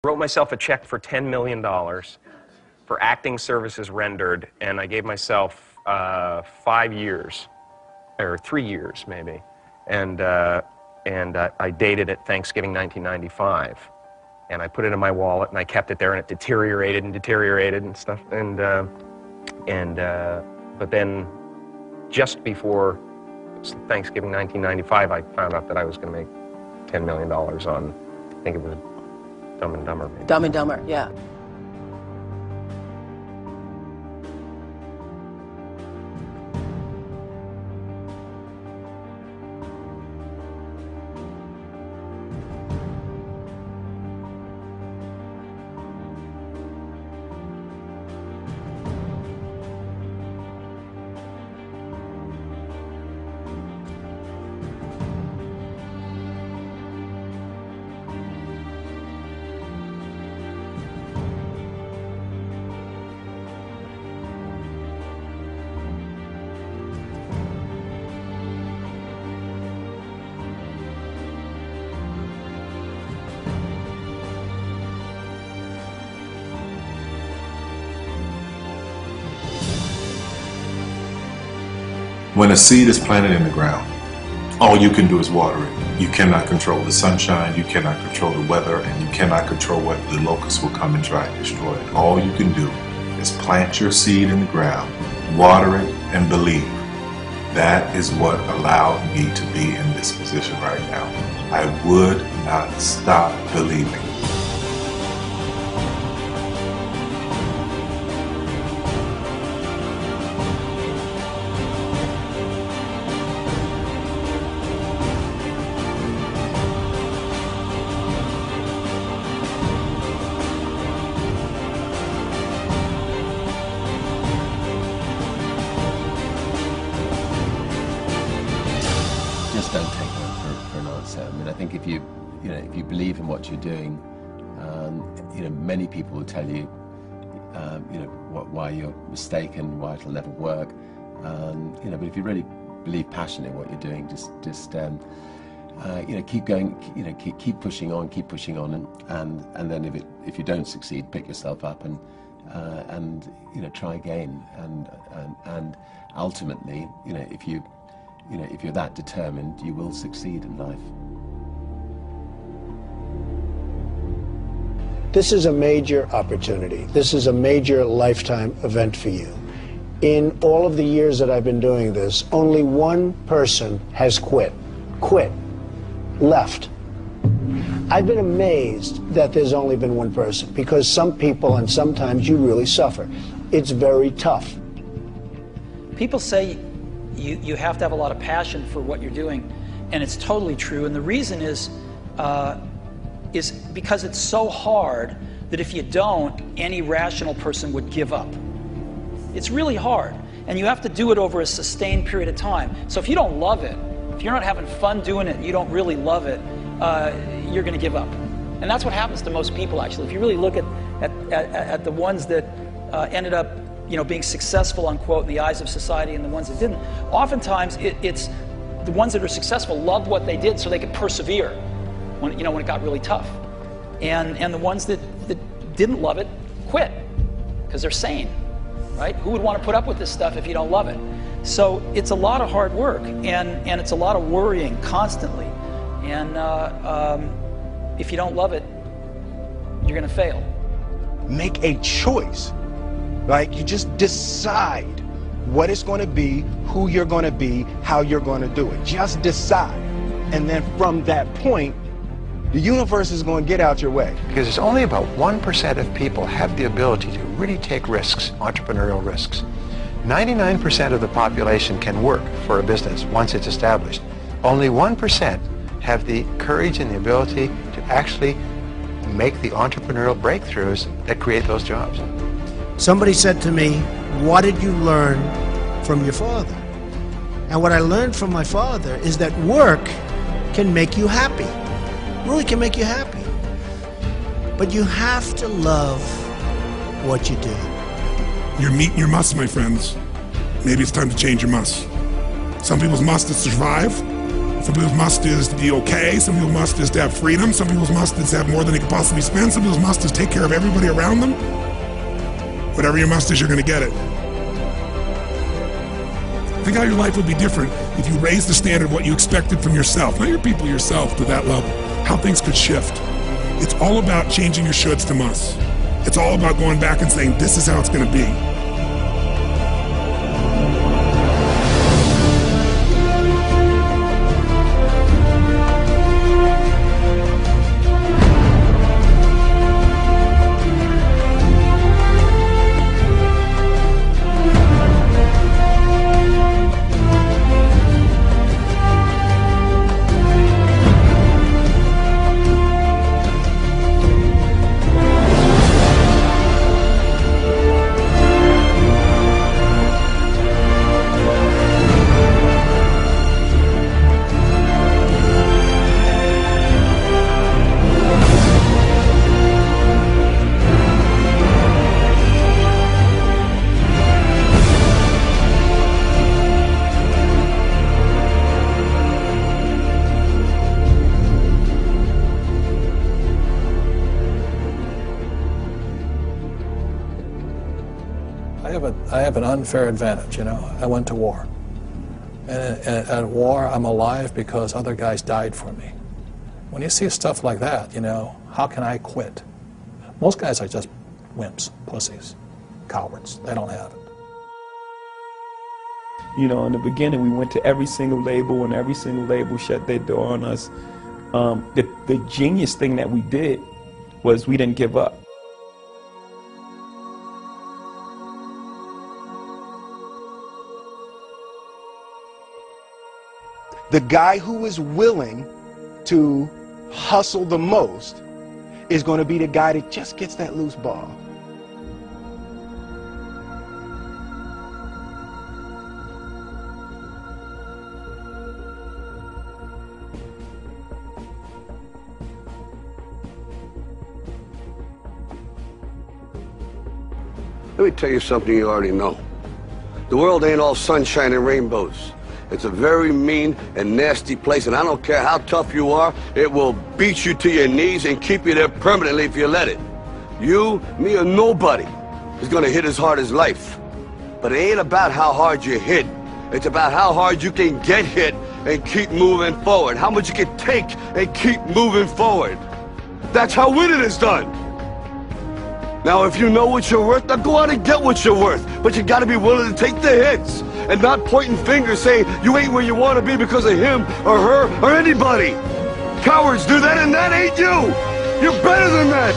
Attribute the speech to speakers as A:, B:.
A: Wrote myself a check for $10 million for acting services rendered, and I gave myself 5 years, or 3 years maybe, and I dated it Thanksgiving 1995, and I put it in my wallet and I kept it there, and it deteriorated and stuff, but then just before Thanksgiving 1995, I found out that I was going to make $10 million on, I think it was Dumb and Dumber. Maybe.
B: Dumb and Dumber, yeah.
C: When a seed is planted in the ground, all you can do is water it. You cannot control the sunshine, you cannot control the weather, and you cannot control whether the locusts will come and try and destroy it. All you can do is plant your seed in the ground, water it, and believe. That is what allowed me to be in this position right now. I would not stop believing.
D: Just don't take no for an answer. I mean, I think if you believe in what you're doing, many people will tell you, why you're mistaken, why it'll never work. But if you really believe passionately in what you're doing, just keep going, keep pushing on, and then if you don't succeed, pick yourself up and try again, and ultimately, if you're that determined, you will succeed in life.
E: This is a major opportunity. This is a major lifetime event for you. In all of the years that I've been doing this, only one person has quit, left. I've been amazed that there's only been one person, because some people, and sometimes you really suffer. It's very tough.
F: People say you have to have a lot of passion for what you're doing, and it's totally true. And the reason is because it's so hard that if you don't, any rational person would give up. It's really hard, and you have to do it over a sustained period of time. So if you don't love it, if you're not having fun doing it, and you don't really love it, you're going to give up. And that's what happens to most people, actually. If you really look at the ones that ended up being successful, unquote, in the eyes of society, and the ones that didn't, oftentimes it's the ones that are successful loved what they did so they could persevere when it got really tough. And the ones that didn't love it quit because they're sane, right? Who would want to put up with this stuff if you don't love it? So it's a lot of hard work, and it's a lot of worrying constantly. And if you don't love it, you're going to fail.
G: Make a choice. Like, you just decide what it's going to be, who you're going to be, how you're going to do it. Just decide. And then from that point, the universe is going to get out your way.
H: Because it's only about 1% of people have the ability to really take risks, entrepreneurial risks. 99% of the population can work for a business once it's established. Only 1% have the courage and the ability to actually make the entrepreneurial breakthroughs that create those jobs.
E: Somebody said to me, what did you learn from your father? And what I learned from my father is that work can make you happy. Really can make you happy. But you have to love what you do.
I: You're meeting your must, my friends. Maybe it's time to change your must. Some people's must is survive. Some people's must is to be okay. Some people's must is to have freedom. Some people's must is to have more than they could possibly spend. Some people's must is take care of everybody around them. Whatever your must is, you're going to get it. Think how your life would be different if you raised the standard of what you expected from yourself, not your people, yourself, to that level. How things could shift. It's all about changing your shoulds to musts. It's all about going back and saying, this is how it's going to be.
B: I have an unfair advantage, you know. I went to war. And at war, I'm alive because other guys died for me. When you see stuff like that, you know, how can I quit? Most guys are just wimps, pussies, cowards. They don't have it.
J: You know, in the beginning, we went to every single label, and every single label shut their door on us. The genius thing that we did was we didn't give up.
G: The guy who is willing to hustle the most is going to be the guy that just gets that loose ball.
K: Let me tell you something you already know. The world ain't all sunshine and rainbows. It's a very mean and nasty place, and I don't care how tough you are, it will beat you to your knees and keep you there permanently if you let it. You, me, or nobody is gonna hit as hard as life. But it ain't about how hard you hit. It's about how hard you can get hit and keep moving forward. How much you can take and keep moving forward. That's how winning is done. Now, if you know what you're worth, now go out and get what you're worth. But you gotta be willing to take the hits and not pointing fingers saying you ain't where you want to be because of him or her or anybody. Cowards do that, and that ain't you. You're better than that.